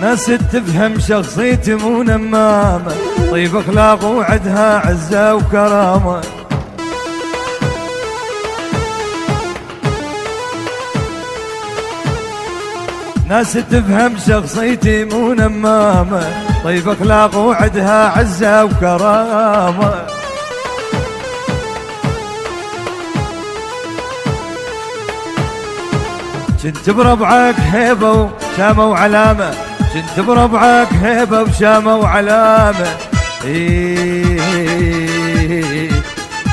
ناس تفهم شخصيتي مو نمامة، طيب اخلاق وعدها عزة وكرامة. ناس تفهم شخصيتي مو نمامة، طيب اخلاق وعدها عزة وكرامة. كنت بربعك هيبة وشامة وعلامة، كنت بربعك هيبة وشامة وعلامة.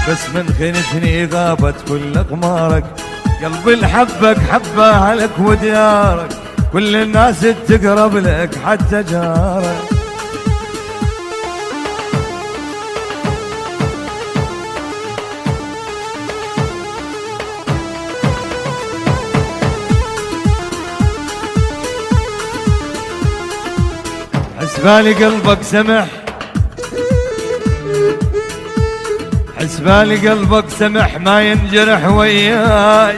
بس من خنتني غابت كل اقمارك، قلبي الحبك حبه لك وديارك، كل الناس تقرب لك حتى جارك. حسبالي قلبك سمح، حسبالي قلبك سمح ما ينجرح وياي.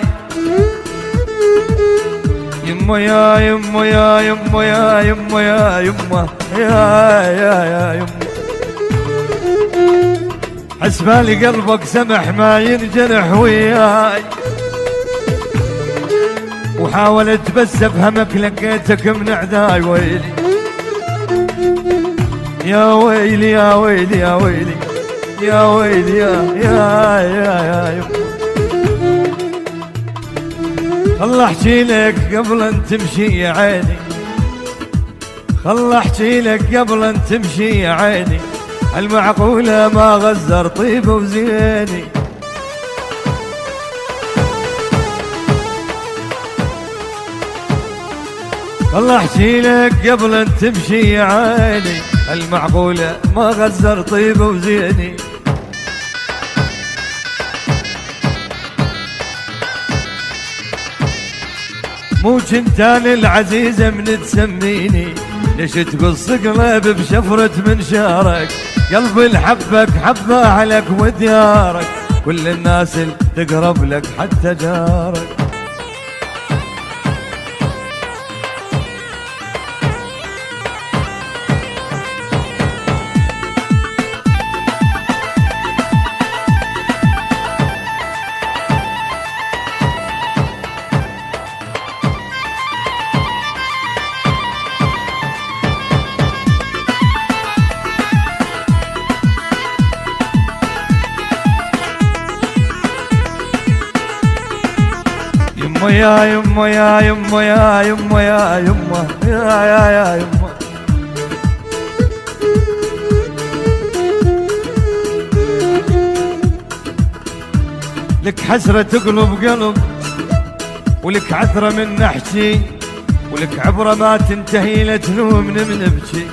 يمه يا يمه يا يمه يا يمه يا يمه يا يمه. حسبالي قلبك سمح ما ينجرح وياي، وحاولت بس افهمك لقيتك من عداي. ويلي يا ويلي يا ويلي يا ويلي يا ويلي يا يمه. خل احكي لك قبل ان تمشي يا عيني، خل احكي لك قبل ان تمشي يا عيني، المعقولة ما غزر طيبه وزيني. خل احكي لك قبل ان تمشي يا عيني، المعقولة ما غزر طيبه وزيني. مو كنتان العزيزة من تسميني، ليش تقص قلب بشفرة منشارك، قلبي الحبك حبه عليك وديارك، كل الناس تقرب لك حتى جارك. يا يمه يا يمه يا يمه يا يمه يا يمه. لك حسرة تقلب قلب، ولك عثرة من نحكي، ولك عبرة ما تنتهي لتلومني من ابكي،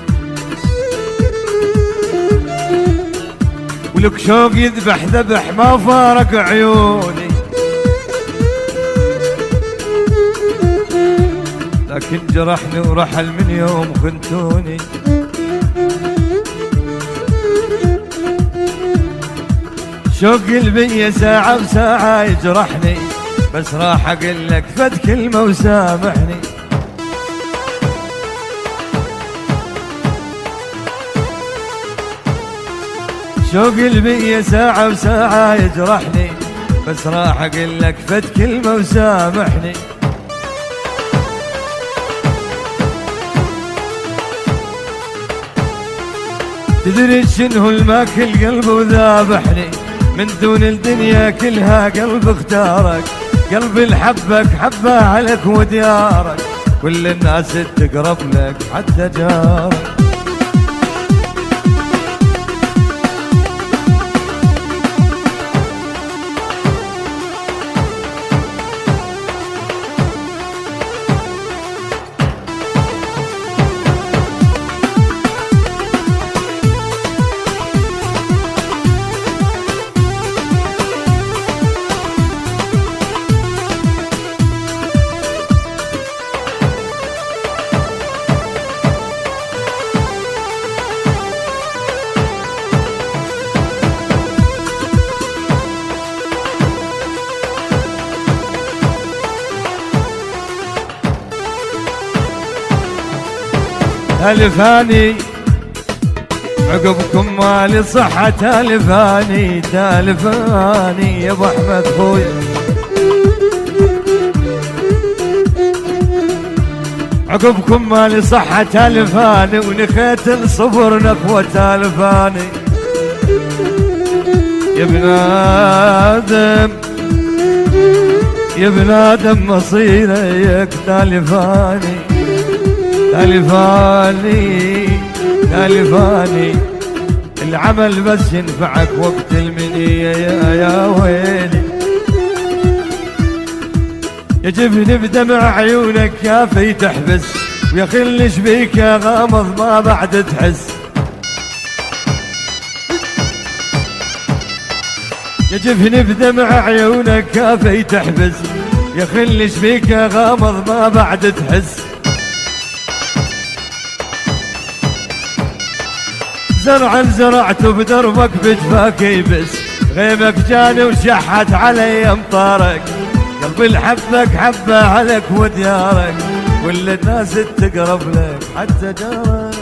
ولك شوق يذبح ذبح ما فارق عيوني، لكن جرحني ورحل من يوم خنتوني. شوق قلبي ساعة بساعة يجرحني، بس راح اقول لك فد كلمة وسامحني. شوق قلبي ساعة بساعة يجرحني، بس راح اقول لك فد كلمة وسامحني. تدري شنو الماكل قلبه وذابحني، من دون الدنيا كلها قلب اختارك، قلبي الحبك حبه عليك وديارك، كل الناس تقرب لك حتى جارك. تالفاني عقبكم مالي صحة تالفاني تالفاني يا ابو احمد خويا. عقبكم مالي صحة تالفاني ونخيت الصبر نخوة تالفاني يا ابن آدم يا ابن آدم مصيرك تالفاني تالفاني تالفاني. العمل بس ينفعك وقت المنية يا ويلي. يجبني بدمع عيونك يا في تحبس ويا خلش بيك يا غامض ما بعد تحس. يجبني بدمع عيونك يا في تحبس يا خلش بيك يا غامض ما بعد تحس. زرعا زرعته بدربك بجفاك يبس غيمك جاني وشحت علي امطارك. قلبي الحبك حبه عليك وديارك كل الناس تقرب لك حتى جارك.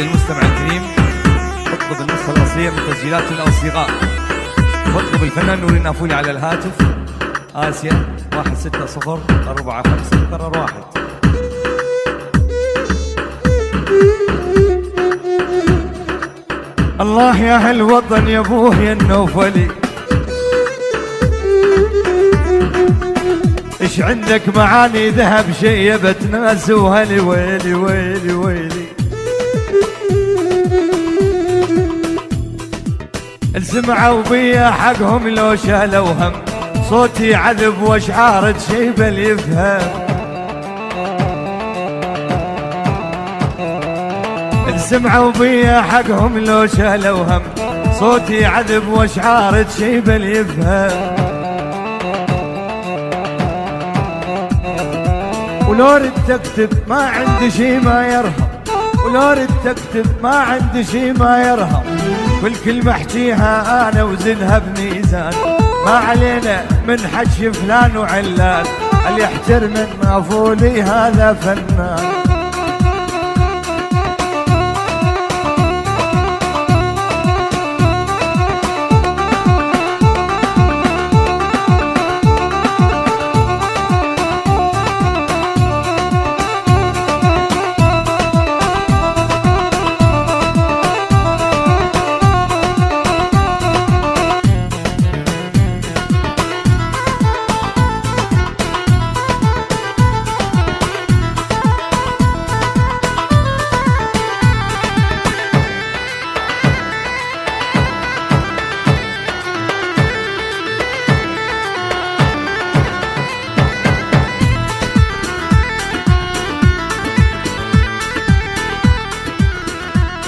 المستمع الكريم، اطلب النسخة الأصلية من تسجيلات الأصدقاء. واطلب الفنان نور النافولي على الهاتف آسيا 16045 1. الله يا اهل الوطن يا ابوه يا النوفلي، ايش عندك معاني ذهب شيبت ناس وهلي ويلي ويلي ويلي. سمعوا بيا حقهم لو شالوا هم صوتي عذب واشعار تشيب اللي يفهم. سمعوا بيا حقهم لو شالوا هم صوتي عذب واشعار تشيب اللي يفهم. ولو ردت اكتب ما عندي شي ما يرهم، ولو ردت اكتب ما عندي شي ما يرهم. كل كلمة احكيها انا وزنها بميزان، ما علينا من حكي فلان وعلان، اللي يحترم النافولي هذا فنان.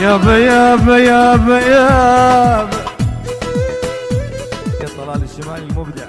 يابا يابا يابا يابا يا طلال الشمالي المبدع.